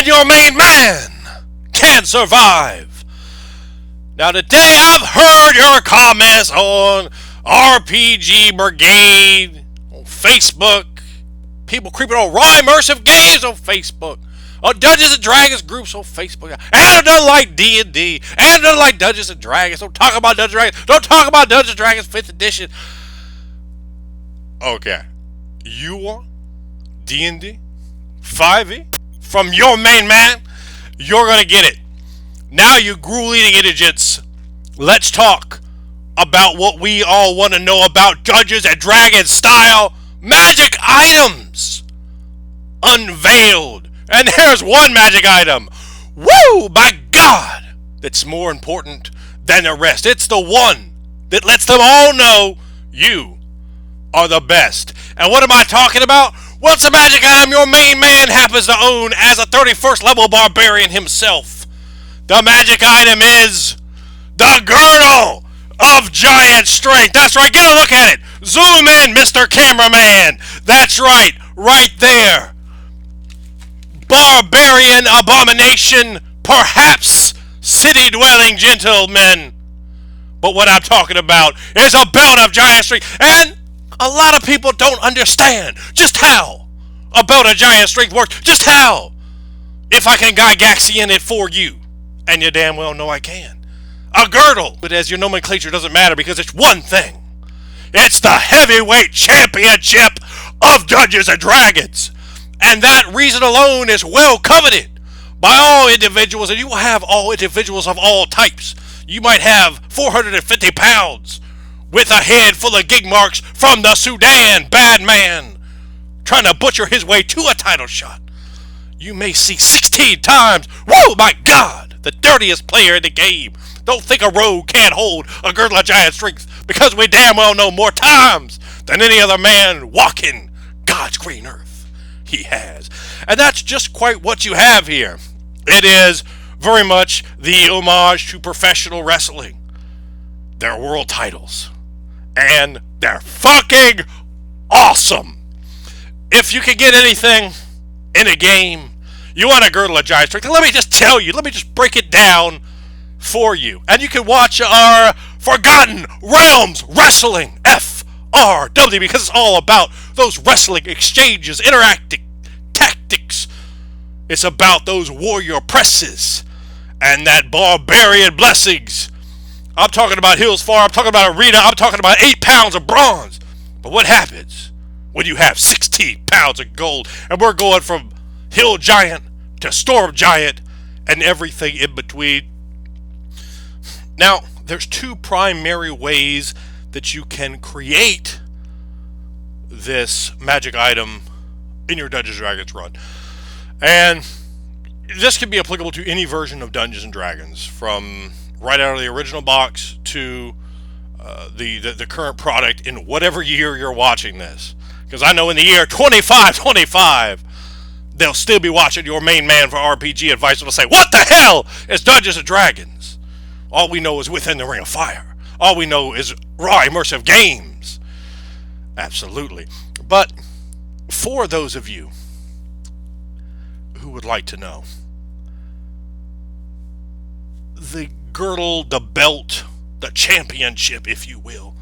and your main man can survive. Now today I've heard your comments on RPG Brigade on Facebook, people creeping on raw immersive games on Facebook, on Dungeons & Dragons groups on Facebook, and I don't like D&D, and I don't like Dungeons & Dragons, don't talk about Dungeons & Dragons, don't talk about Dungeons & Dragons 5th edition. Okay, you want D&D 5e from your main man? You're gonna get it. Now you gruel-eating indigents, let's talk about what we all want to know about Dungeons & Dragons style magic items unveiled. And there's one magic item, woo, by God, that's more important than the rest. It's the one that lets them all know you are the best. And what am I talking about? Well, it's a magic item your main man happens to own as a 31st level barbarian himself. The magic item is the Girdle of Giant Strength. That's right, get a look at it. Zoom in, Mr. Cameraman. That's right, right there. Barbarian abomination, perhaps city-dwelling gentlemen. But what I'm talking about is a belt of giant strength. And a lot of people don't understand just how a belt of giant strength works. Just how. If I can Gygaxian it for you. And you damn well know I can. A girdle. But as your nomenclature doesn't matter because it's one thing. It's the heavyweight championship of Dungeons & Dragons. And that reason alone is well coveted by all individuals, and you will have all individuals of all types. You might have 450 pounds with a head full of gig marks from the Sudan bad man trying to butcher his way to a title shot. You may see 16 times, whoa, my God, the dirtiest player in the game. Don't think a rogue can't hold a girdle of giant strength because we damn well know more times than any other man walking God's green earth. He has. And that's just quite what you have here. It is very much the homage to professional wrestling. Their world titles. And they're fucking awesome. If you can get anything in a game, you want a girdle of giant strength. Let me just tell you, let me just break it down for you. And you can watch our Forgotten Realms Wrestling FRW because it's all about those wrestling exchanges, interacting tactics. It's about those warrior presses and that barbarian blessings. I'm talking about Hills Far, I'm talking about Arena, I'm talking about 8 pounds of bronze. But what happens when you have 16 pounds of gold? And we're going from Hill Giant to Storm Giant and everything in between. Now, there's 2 primary ways that you can create this magic item in your Dungeons & Dragons run. And this can be applicable to any version of Dungeons & Dragons, from right out of the original box to the current product in whatever year you're watching this. Because I know in the year 2525, they'll still be watching your main man for RPG advice and they'll say, what the hell is Dungeons & Dragons? All we know is Within the Ring of Fire. All we know is raw immersive games. Absolutely. But for those of you who would like to know, the girdle, the belt, the championship, if you will,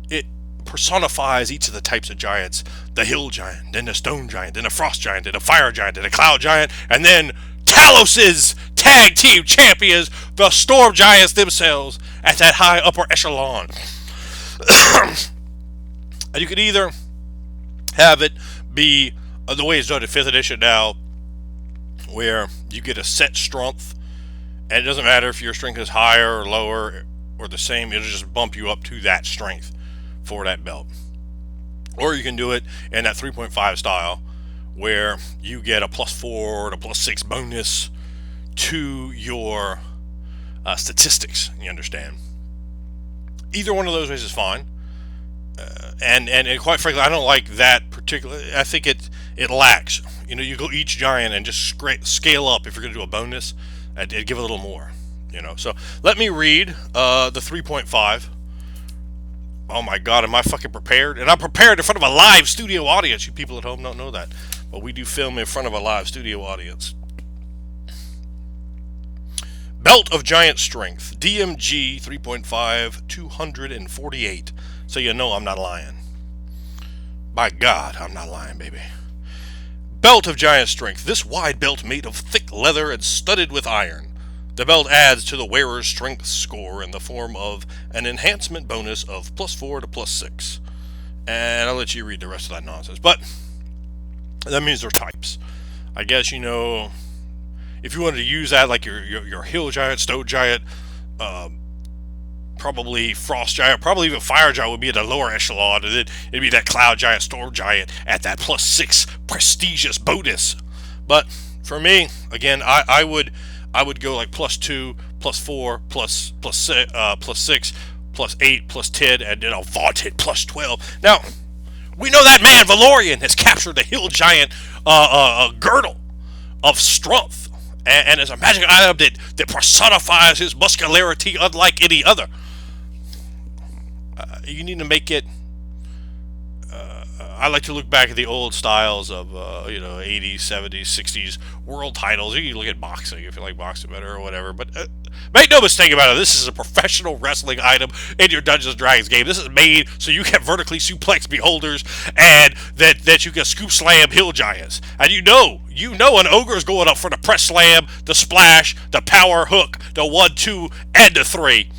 it personifies each of the types of giants. The hill giant, then the stone giant, then the frost giant, then the fire giant, then the cloud giant, and then Talos's tag team champions, the storm giants themselves, at that high upper echelon. And you could either have it be the way it's done in 5th edition now, where you get a set strength, and it doesn't matter if your strength is higher or lower or the same, it'll just bump you up to that strength for that belt. Or you can do it in that 3.5 style, where you get a +4 or a +6 bonus to your statistics, you understand. Either one of those ways is fine. And quite frankly, I don't like that particular. I think it lacks. You know, you go each giant and just scale up if you're going to do a bonus, and give a little more. You know, so let me read the 3.5. Oh my God, am I fucking prepared? And I'm prepared in front of a live studio audience. You people at home don't know that, but we do film in front of a live studio audience. Belt of Giant Strength, DMG 3.5, 248. So you know I'm not lying. By God, I'm not lying, baby. Belt of Giant Strength. This wide belt made of thick leather and studded with iron. The belt adds to the wearer's strength score in the form of an enhancement bonus of +4 to +6. And I'll let you read the rest of that nonsense. But that means there's types. I guess, if you wanted to use that like your hill giant, snow giant, probably frost giant, probably even fire giant would be at the lower echelon, and then it'd be that cloud giant, storm giant at that +6 prestigious bonus. But for me, again, I would go like +2, +4, +6, +8, +10, and then a vaunted +12. Now, we know that man Valorian has captured the hill giant Girdle of strength, and is a magic item that personifies his muscularity unlike any other. You need to make it. I like to look back at the old styles of 80s, 70s, 60s world titles. You can look at boxing if you like boxing better or whatever. But make no mistake about it, this is a professional wreshling item in your Dungeons & Dragons game. This is made so you can vertically suplex beholders and that you can scoop slam hill giants. And you know an ogre is going up for the press slam, the splash, the power hook, the 1, 2, and the 3.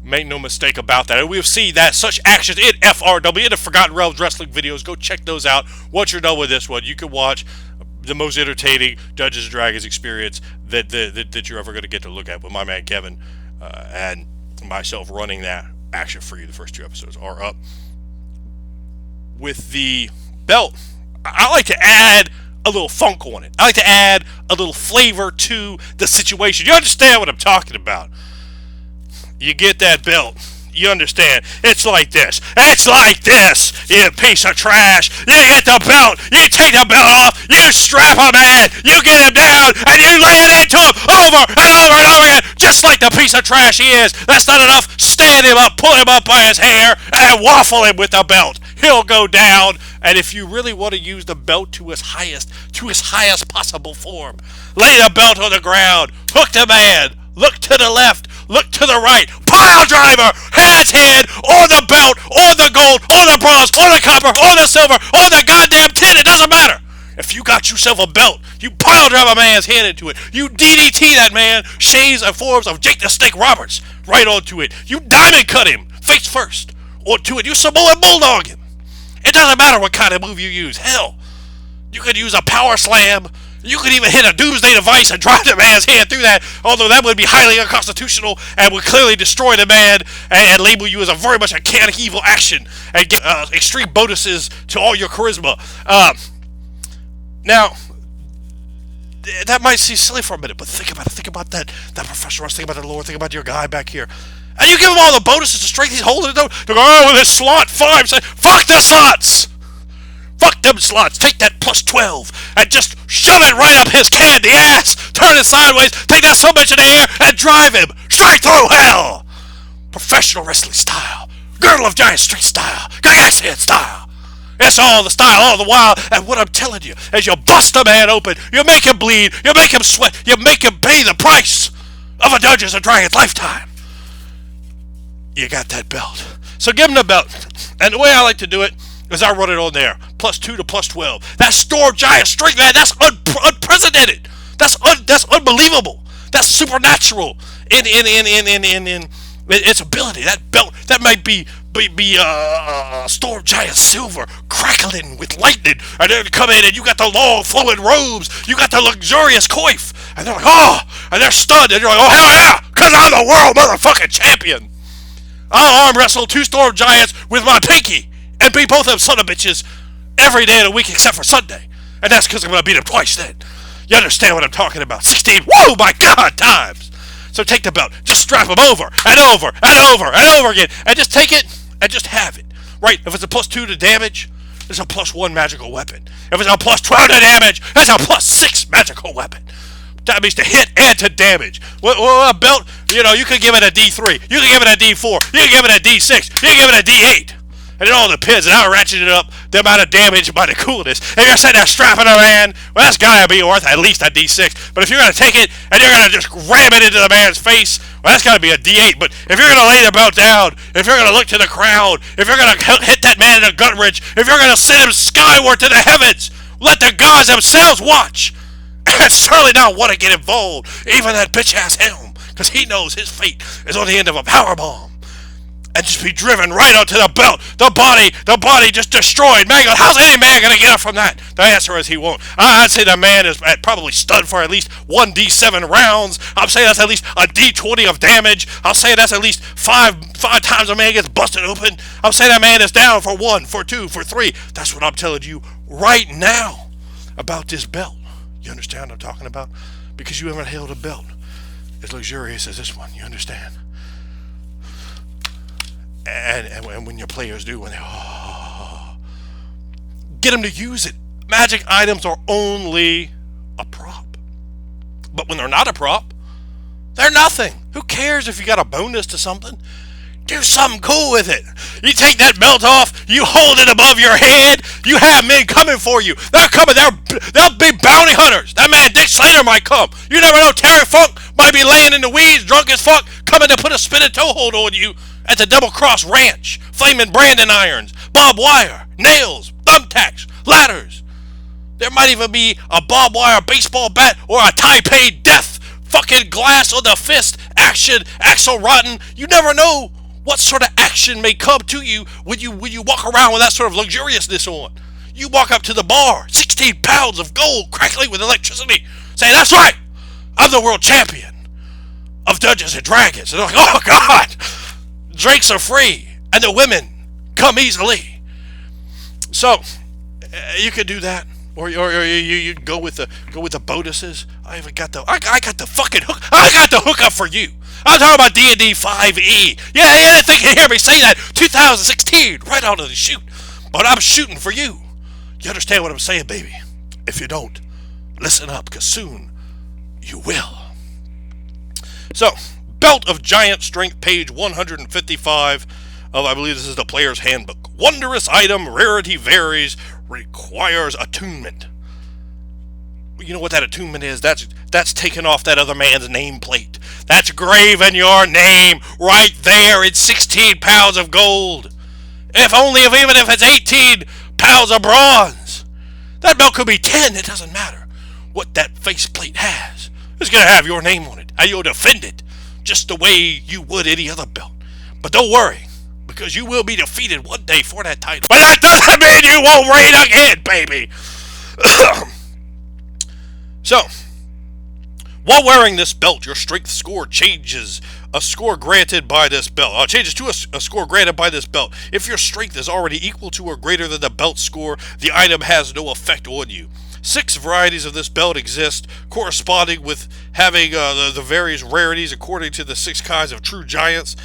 Make no mistake about that. And we've seen that such action in FRW, in the Forgotten Realms wrestling videos. Go check those out. Once you're done with this one, you can watch the most entertaining Dungeons & Dragons experience that you're ever going to get to look at with my man Kevin and myself running that action for you. The first 2 episodes are up. With the belt, I like to add a little funk on it. I like to add a little flavor to the situation. You understand what I'm talking about? You get that belt. You understand? It's like this. It's like this, you piece of trash. You get the belt. You take the belt off. You strap him in. You get him down, and you lay it into him over and over and over again, just like the piece of trash he is. That's not enough. Stand him up, pull him up by his hair, and waffle him with the belt. He'll go down. And if you really want to use the belt to its highest possible form, lay the belt on the ground. Hook the man. Look to the left. Look to the right. Pile driver. Head's head. On the belt. On the gold. On the bronze. On the copper. On the silver. On the goddamn tin. It doesn't matter. If you got yourself a belt, you pile drive a man's head into it. You DDT that man. Shades and forms of Jake the Snake Roberts. Right onto it. You diamond cut him. Face first. Onto it. You Samoan Bulldog him. It doesn't matter what kind of move you use. Hell, you could use a power slam. You could even hit a doomsday device and drive the man's head through that, although that would be highly unconstitutional and would clearly destroy the man and label you as a very much a chaotic evil action and get extreme bonuses to all your charisma. Now, that might seem silly for a minute, but think about it. Think about that professional wrestling, think about the lore, think about your guy back here. And you give him all the bonuses to strength he's holding it down. They go, oh, with his slot 5. Say, fuck the slots! Fuck them slots. Take that +12 and just shove it right up his candy ass. Turn it sideways. Take that summation in the air and drive him straight through hell. Professional wrestling style. Girdle of Giant Street style. Gas head style. It's all the style all the while. And what I'm telling you is you bust a man open. You make him bleed. You make him sweat. You make him pay the price of a Dungeons & Dragons lifetime. You got that belt. So give him the belt. And the way I like to do it is I run it on there. +2 to +12. That Storm Giant Strength, man, that's unprecedented. That's unbelievable. That's supernatural in its ability. That belt, that might be Storm Giant Silver crackling with lightning. And then come in and you got the long flowing robes. You got the luxurious coif. And they're like, oh, and they're stunned. And you're like, oh, hell yeah, because I'm the world motherfucking champion. I'll arm wrestle 2 Storm Giants with my pinky and beat both of them son of bitches every day of the week except for Sunday. And that's because I'm going to beat them twice then. You understand what I'm talking about? 16, whoa, my God, times. So take the belt. Just strap them over and over and over and over again. And just take it and just have it. Right? If it's a +2 to damage, it's a +1 magical weapon. If it's a +12 to damage, it's a +6 magical weapon. That means to hit and to damage. Well, a belt, you could give it a D3. You can give it a D4. You can give it a D6. You can give it a D8. And it all depends on how ratchet it up the amount of damage by the coolness. If you're sitting there strapping a man, well, that's got to be worth at least a D6. But if you're going to take it and you're going to just ram it into the man's face, well, that's got to be a D8. But if you're going to lay the belt down, if you're going to look to the crowd, if you're going to hit that man in the gut ridge, if you're going to send him skyward to the heavens, let the gods themselves watch. And certainly not want to get involved, even that bitch-ass Helm, because he knows his fate is on the end of a power bomb. And just be driven right onto the belt. The body just destroyed. Man, how's any man going to get up from that? The answer is he won't. I'd say the man is probably stunned for at least 1d7 rounds. I'm saying that's at least a d20 of damage. I'm saying that's at least five times a man gets busted open. I'm saying that man is down for 1, for 2, for 3. That's what I'm telling you right now about this belt. You understand what I'm talking about? Because you haven't held a belt as luxurious as this one. You understand? And when your players do, when they get them to use it. Magic items are only a prop. But when they're not a prop, they're nothing. Who cares if you got a bonus to something? Do something cool with it. You take that belt off, you hold it above your head, you have men coming for you. They're coming, they'll be bounty hunters. That man Dick Slater might come. You never know, Terry Funk might be laying in the weeds, drunk as fuck, coming to put a spinning toe hold on you at the Double Cross Ranch. Flaming branding irons, barbed wire, nails, thumbtacks, ladders. There might even be a barbed wire baseball bat or a Taipei death. Fucking glass on the fist, action, Axel Rotten. You never know what sort of action may come to you when you walk around with that sort of luxuriousness on. You walk up to the bar, 16 pounds of gold crackling with electricity, saying, that's right, I'm the world champion of Dungeons and Dragons. And they're like, oh God, drinks are free, and the women come easily. So, you could do that. Or you go with the bonuses. I got the fucking hook. I got the hookup for you. I'm talking about D&D 5e. Yeah, you didn't think you'd hear me say that. 2016, right out of the chute. But I'm shooting for you. You understand what I'm saying, baby? If you don't, listen up, because soon you will. So, Belt of Giant Strength, page 155 of, I believe this is the Player's Handbook. Wondrous item, rarity varies, requires attunement. You know what that attunement is? That's taking off that other man's nameplate. That's graving your name right there in 16 pounds of gold. Even if it's 18 pounds of bronze. That belt could be 10, it doesn't matter. What that faceplate has is going to have your name on it, and you'll defend it just the way you would any other belt. But don't worry, because you will be defeated one day for that title. But that doesn't mean you won't reign again, baby! So, while wearing this belt, your strength score changes a score granted by this belt. Changes to a score granted by this belt. If your strength is already equal to or greater than the belt score, the item has no effect on you. 6 varieties of this belt exist, corresponding with having the various rarities according to the 6 kinds of true giants.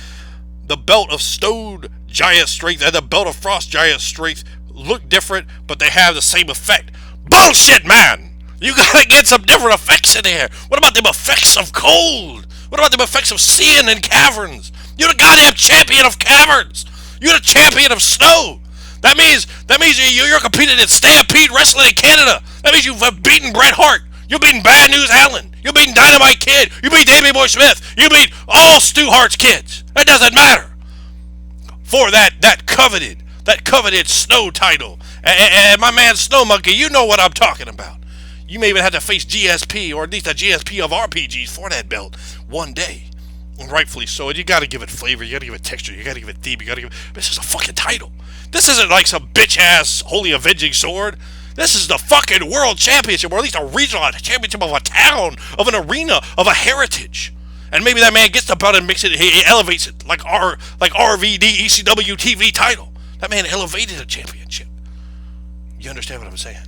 The belt of stone giant strength and the belt of frost giant strength look different, but they have the same effect. Bullshit, man! You gotta get some different effects in there. What about them effects of cold? What about them effects of seeing in caverns? You're the goddamn champion of caverns. You're the champion of snow. That means you're competing in Stampede Wrestling in Canada. That means you've beaten Bret Hart. You've beaten Bad News Allen. You've beaten Dynamite Kid. You beat Davey Boy Smith. You beat all Stu Hart's kids. That doesn't matter. For that coveted snow title. And my man Snow Monkey, you know what I'm talking about. You may even have to face GSP, or at least a GSP of RPGs for that belt one day. And rightfully so. And you gotta give it flavor, you gotta give it texture, you gotta give it theme, this is a fucking title. This isn't like some bitch-ass Holy Avenging Sword. This is the fucking world championship, or at least a regional championship of a town, of an arena, of a heritage. And maybe that man gets the belt and makes it, he elevates it like RVD ECW TV title. That man elevated a championship. You understand what I'm saying?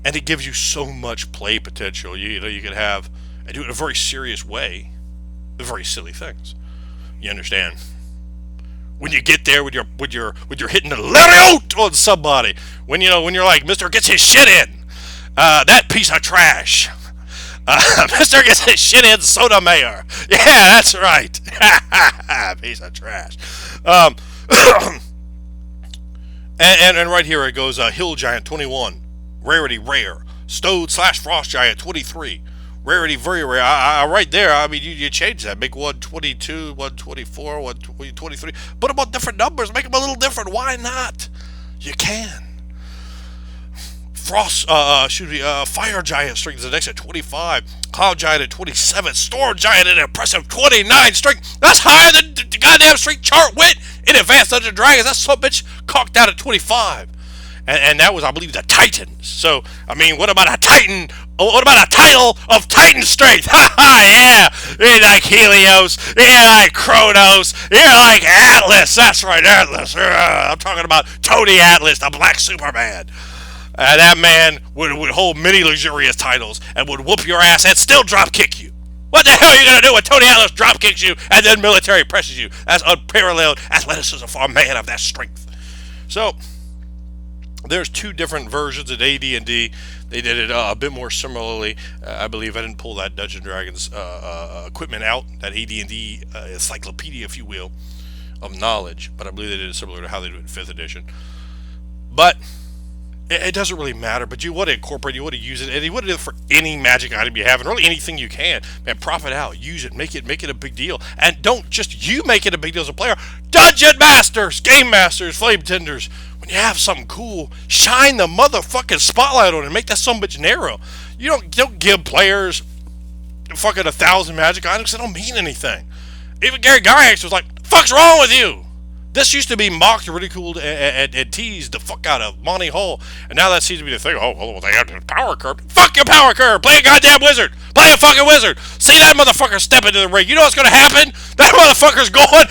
And it gives you so much play potential. You can have, and do it in a very serious way, very silly things. You understand? When you get there, when you're hitting the lariat on somebody, when you're like, Mister gets his shit in, that piece of trash. Mister gets his shit in, Soda Mayor. Yeah, that's right. Piece of trash. And right here it goes, Hill Giant 21, rarity rare, Stowed / Frost Giant 23, rarity very rare. Right there, I mean, you change that, make 122, 124, 123, put them on different numbers, make them a little different. Why not? You can. Fire Giant strength is the next at 25, Cloud Giant at 27, Storm Giant at an impressive 29 strength. That's higher than the goddamn strength chart went in Advanced Dungeons & Dragons. That son bitch cocked out at 25. And that was, I believe, the Titans. So, I mean, what about a Titan? What about a title of Titan strength? Ha ha, yeah! You're like Helios, you're like Kronos, you're like Atlas. That's right, Atlas. I'm talking about Tony Atlas, the Black Superman. That man would hold many luxurious titles and would whoop your ass and still drop kick you. What the hell are you going to do when Tony Atlas drop kicks you and then military presses you? That's unparalleled athleticism for a man of that strength. So, there's two different versions of AD&D. They did it a bit more similarly. I believe I didn't pull that Dungeons & Dragons equipment out, that AD&D encyclopedia, if you will, of knowledge. But I believe they did it similar to how they do it in 5th edition. But it doesn't really matter, but you want to incorporate, you want to use it, and you want to do it for any magic item you have, and really anything you can. Man, profit out, use it, make it a big deal. And don't just you make it a big deal as a player. Dungeon Masters, Game Masters, Flame Tenders, when you have something cool, shine the motherfucking spotlight on it and make that sumbitch narrow. You don't give players fucking 1,000 magic items, they don't mean anything. Even Gary Gygax was like, "The fuck's wrong with you?" This used to be mocked, ridiculed, and teased the fuck out of Monty Hall, and now that seems to be the thing. Oh, they have the power curve. Fuck your power curve. Play a goddamn wizard. Play a fucking wizard. See that motherfucker step into the ring. You know what's gonna happen? That motherfucker's going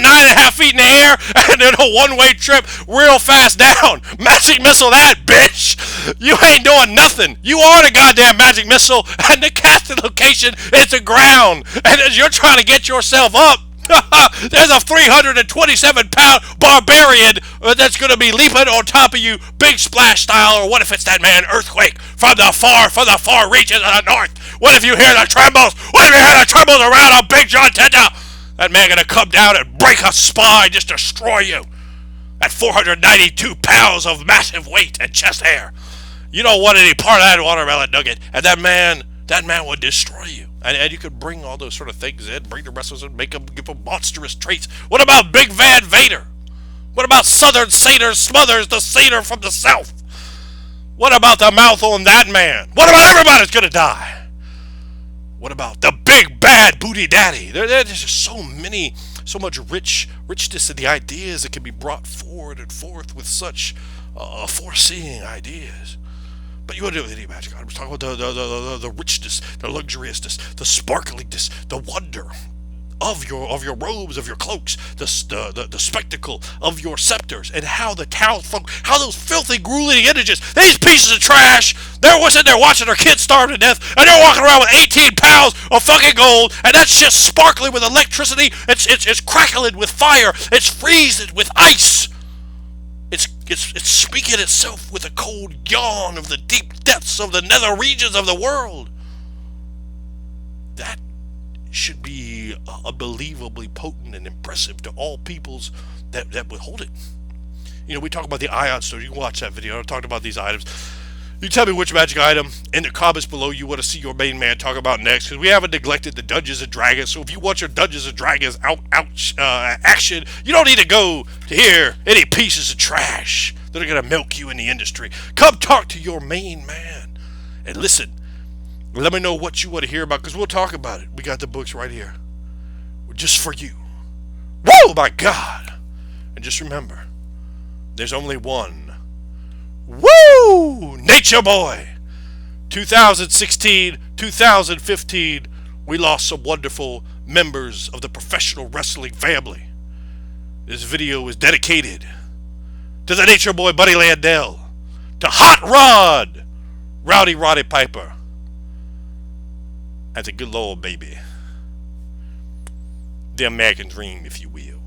9.5 feet in the air and in a one-way trip real fast down. Magic missile that, bitch. You ain't doing nothing. You are the goddamn magic missile, and the casting location is the ground. And as you're trying to get yourself up, there's a 327-pound barbarian that's going to be leaping on top of you, big splash style, or what if it's that man Earthquake from the far reaches of the north? What if you hear the trembles? What if you hear the trembles around a Big John Tender? That man going to come down and break a spine, just destroy you. At 492 pounds of massive weight and chest hair. You don't want any part of that watermelon nugget, and that man would destroy you. And you could bring all those sort of things in, bring the wrestlers in, give them monstrous traits. What about Big Van Vader? What about Southern Satyr Smothers, the satyr from the south? What about the mouth on that man? What about everybody's gonna die? What about the big bad booty daddy? There's just so much richness in the ideas that can be brought forward and forth with such foreseeing ideas. But you want to do it with any magic items. Talk about the richness, the luxuriousness, the sparkliness, the wonder of your robes, of your cloaks, the spectacle of your scepters, and how the townsfolk, how those filthy, grueling images, these pieces of trash, they're sitting there watching their kids starve to death, and they're walking around with 18 pounds of fucking gold, and that shit's sparkling with electricity, it's crackling with fire, it's freezing with ice. It's speaking itself with a cold yawn of the deep depths of the nether regions of the world. That should be unbelievably potent and impressive to all peoples that would hold it. You know, we talk about the ion stone. You can watch that video. I talked about these items. You tell me which magic item in the comments below you want to see your main man talk about next, because we haven't neglected the Dungeons and Dragons. So if you want your Dungeons and Dragons action, you don't need to go to hear any pieces of trash that are going to milk you in the industry. Come talk to your main man and listen. Let me know what you want to hear about, because we'll talk about it. We got the books right here, just for you. Whoa, my God! And just remember, there's only one. Woo! Nature Boy! 2016, 2015, we lost some wonderful members of the professional wrestling family. This video is dedicated to the Nature Boy Buddy Landell, to Hot Rod, Rowdy Roddy Piper, and to good Lord baby, the American dream, if you will.